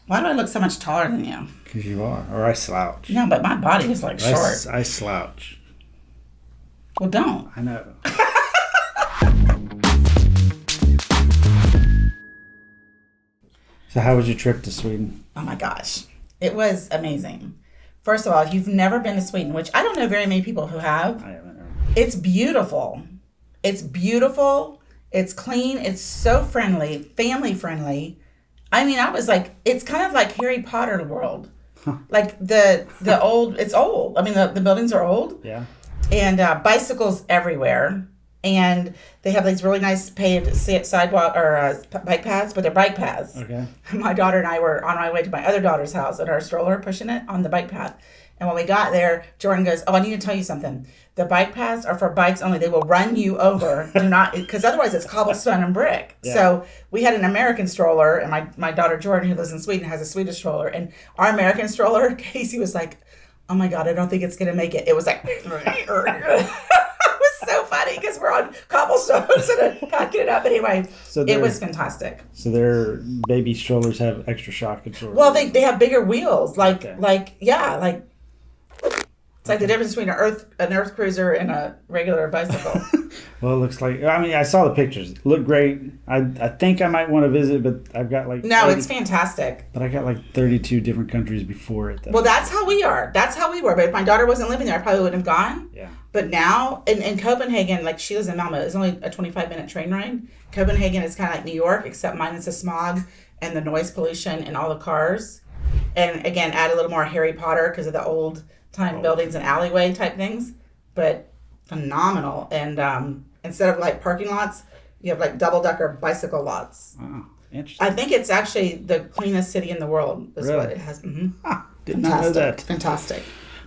Why do I look so much taller than you? Because you are. Or I slouch. No, but my body is like short. I slouch. Well, don't. I know. So how was your trip to Sweden? Oh my gosh. It was amazing. First of all, if you've never been to Sweden, which I don't know very many people who have, I haven't. it's beautiful. It's beautiful. It's clean. It's so friendly, family friendly. I mean, I was like, it's kind of like Harry Potter world. Huh. Like the old, it's old. I mean, the buildings are old. Yeah. And bicycles everywhere. And they have these really nice paved sidewalk or bike paths, but they're bike paths. Okay. My daughter and I were on our way to my other daughter's house in our stroller, pushing it on the bike path. And when we got there, Jordan goes, "Oh, I need to tell you something. The bike paths are for bikes only. They will run you over. Do not, because otherwise it's cobblestone and brick." Yeah. So we had an American stroller, and my daughter Jordan, who lives in Sweden, has a Swedish stroller. And our American stroller, Casey was like, "Oh my God, I don't think it's going to make it." It was like, it was so funny because we're on cobblestones and packing it up. Anyway, so it was fantastic. So their baby strollers have extra shock absorbers. Well, they have bigger wheels, like it's like the difference between an earth cruiser and a regular bicycle. Well, it looks like, I mean, I saw the pictures. Look great. I think I might want to visit, but I've got like... No, it's fantastic. But I got like 32 different countries before it. Well, that's how we are. That's how we were. But if my daughter wasn't living there, I probably wouldn't have gone. Yeah. But now, in Copenhagen, like she lives in Malmö, it's only a 25-minute train ride. Copenhagen is kind of like New York, except minus the smog and the noise pollution and all the cars. And again, add a little more Harry Potter because of the old time buildings and alleyway type things. But phenomenal. And instead of like parking lots, you have like double-decker bicycle lots. Oh, interesting. I think it's actually the cleanest city in the world is really? What it has. Mm-hmm. Did not know that. Fantastic.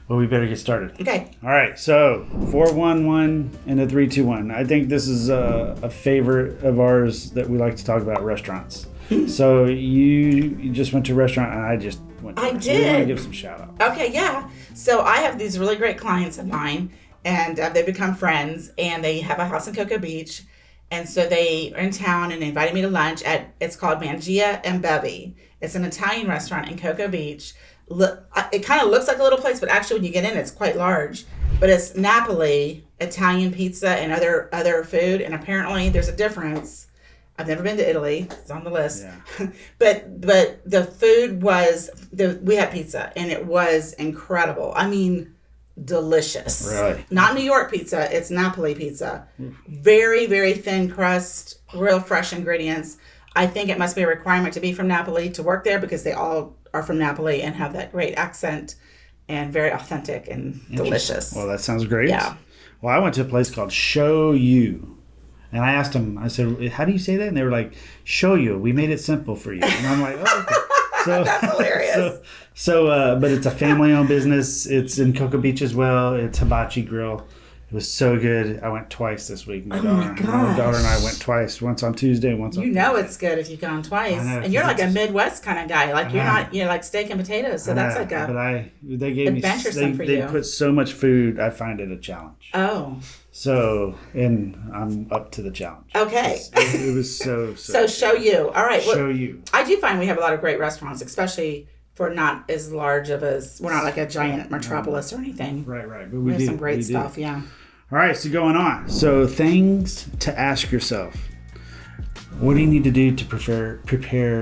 Well, we better get started. Okay. All right. So 4-1-1 and a 3-2-1. I think this is a favorite of ours that we like to talk about, restaurants. So you just went to a restaurant and I just went to I did. We want to give some shout outs. Okay, yeah. So I have these really great clients of mine, and they become friends, and they have a house in Cocoa Beach. And so they are in town and they invited me to lunch it's called Mangia and Bevi. It's an Italian restaurant in Cocoa Beach. It kind of looks like a little place, but actually when you get in, it's quite large. But it's Napoli, Italian pizza, and other food. And apparently there's a difference. I've never been to Italy. It's on the list. Yeah. but the food we had pizza, and it was incredible. I mean, delicious. Really? Not New York pizza. It's Napoli pizza. Very, very thin crust, real fresh ingredients. I think it must be a requirement to be from Napoli to work there because they all are from Napoli and have that great accent and very authentic and delicious. Well, that sounds great. Yeah. Well, I went to a place called Show You. And I asked them, I said, "How do you say that?" And they were like, "Show you. We made it simple for you." And I'm like, "Oh, okay." So, that's hilarious. But it's a family-owned business. It's in Cocoa Beach as well. It's Hibachi Grill. It was so good. I went twice this week. My daughter and I went twice. Once on Tuesday, once on Thursday. It's good if you've gone twice. And you're like a Midwest kind of guy. Like you're like steak and potatoes. So that's like they gave adventuresome for you. They put so much food. I find it a challenge. Oh. So, and I'm up to the challenge. Okay. It was so. So Show You. All right. Show You. I do find we have a lot of great restaurants, especially for not as large of we're not like a giant metropolis or anything. Right. But we have some great stuff, yeah. All right, so going on. So things to ask yourself. What do you need to do to prepare,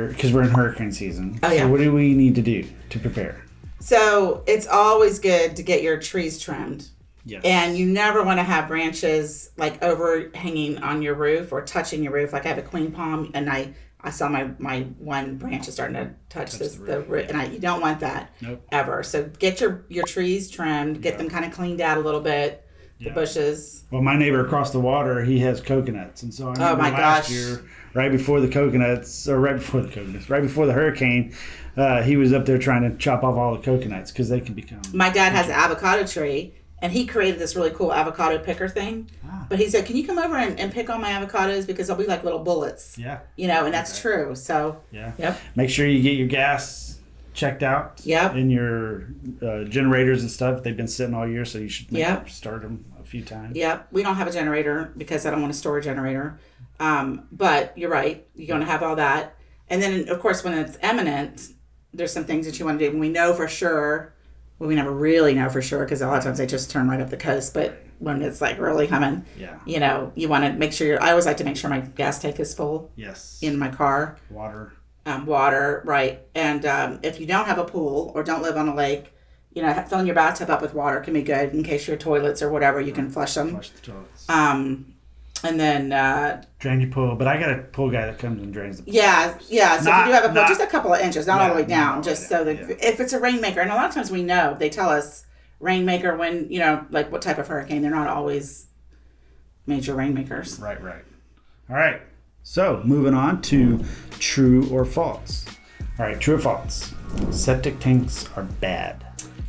because we're in hurricane season. Oh, yeah. So what do we need to do to prepare? So it's always good to get your trees trimmed. Yes. And you never want to have branches like overhanging on your roof or touching your roof. Like I have a queen palm and I saw my one branch is starting to touch the roof. And you don't want that ever. So get your trees trimmed, get them kind of cleaned out a little bit. The bushes. Well, my neighbor across the water, he has coconuts. And so I remember last year, right before the hurricane, he was up there trying to chop off all the coconuts because they can become... My dad has an avocado tree, and he created this really cool avocado picker thing. But he said, "Can you come over and pick all my avocados because they'll be like little bullets." Yeah. And that's true. So, yeah. Yep. Make sure you get your gas checked out. Yep. And your generators and stuff. They've been sitting all year, so you should start them a few times. Yep. We don't have a generator because I don't want to store a generator. But you're right. You're going to have all that. And then, of course, when it's imminent, there's some things that you want to do when we know for sure. Well, we never really know for sure because a lot of times they just turn right up the coast. But when it's like really coming, you know, you want to make sure I always like to make sure my gas tank is full. Yes. In my car. Water, right. And if you don't have a pool or don't live on a lake, you know, filling your bathtub up with water can be good in case your toilets or whatever, you can flush them. Flush the toilets. And then... drain your pool. But I got a pool guy that comes and drains the pool. Yeah. So if you do have a pool, just a couple of inches, not all the way down, just so that if it's a rainmaker, and a lot of times we know, they tell us rainmaker when, you know, like what type of hurricane. They're not always major rainmakers. Right. All right. So, moving on to true or false. All right, true or false. Septic tanks are bad.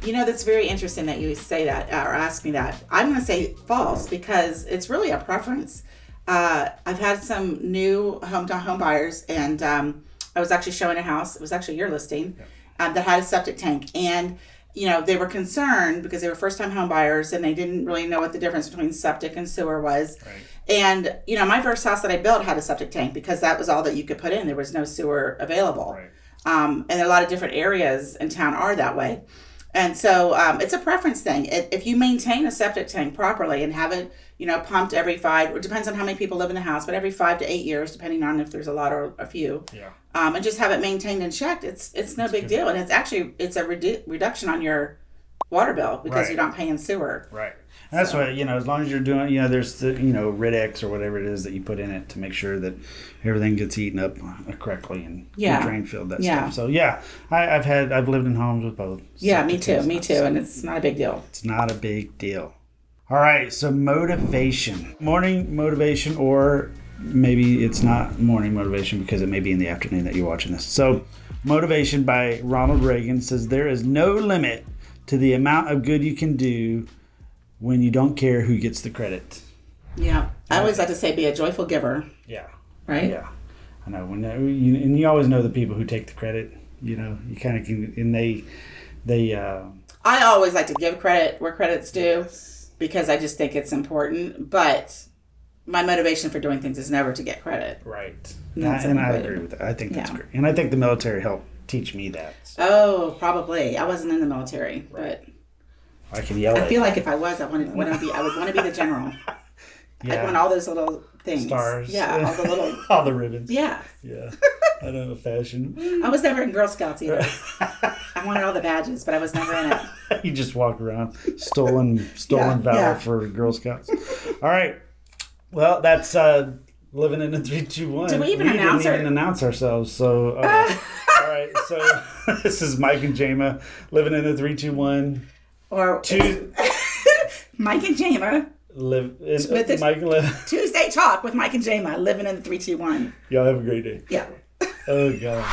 You know, that's very interesting that you say that or ask me that. I'm going to say false because it's really a preference. I've had some new home buyers, and I was actually showing a house. It was actually your listing that had a septic tank. And, you know, they were concerned because they were first-time home buyers, and they didn't really know what the difference between septic and sewer was. Right. And, you know, my first house that I built had a septic tank because that was all that you could put in. There was no sewer available. Right. And a lot of different areas in town are that way. And so it's a preference thing. If you maintain a septic tank properly and have it, you know, pumped every 5, it depends on how many people live in the house, but every 5 to 8 years, depending on if there's a lot or a few. Yeah. And just have it maintained and checked, it's no big deal. And it's a reduction on your water bill because you're not paying sewer. Right. And that's why, you know, as long as you're doing, you know, there's the, you know, Rid-X or whatever it is that you put in it to make sure that everything gets eaten up correctly and drain filled, that stuff. So, I've lived in homes with both. Yeah, me too. And it's not a big deal. It's not a big deal. All right. So, motivation. Morning motivation, or maybe it's not morning motivation because it may be in the afternoon that you're watching this. So, motivation by Ronald Reagan says, there is no limit to the amount of good you can do when you don't care who gets the credit. Yeah. I always like to say be a joyful giver. Yeah. Right? Yeah. I know. And you always know the people who take the credit. You know, you kind of can, and they I always like to give credit where credit's due because I just think it's important. But my motivation for doing things is never to get credit. Right. And I agree with that. I think that's great. And I think the military helped teach me that. So. Oh, probably. I wasn't in the military, but... I can yell. I feel like if I was, I would want to be the general. I'd want all those little things. Stars. Yeah, all the little... all the ribbons. Yeah. Yeah. I know, fashion. I was never in Girl Scouts either. I wanted all the badges, but I was never in it. You just walk around, stolen valor for Girl Scouts. All right. Well, that's living in a 3-2-1. Did we even announce didn't even announce ourselves, so... all right, so this is Mike and Jama living in a 3-2-1. Or Mike and Jama. Tuesday Talk with Mike and Jama, living in the 3-2-1. Y'all have a great day. Yeah. Oh, God.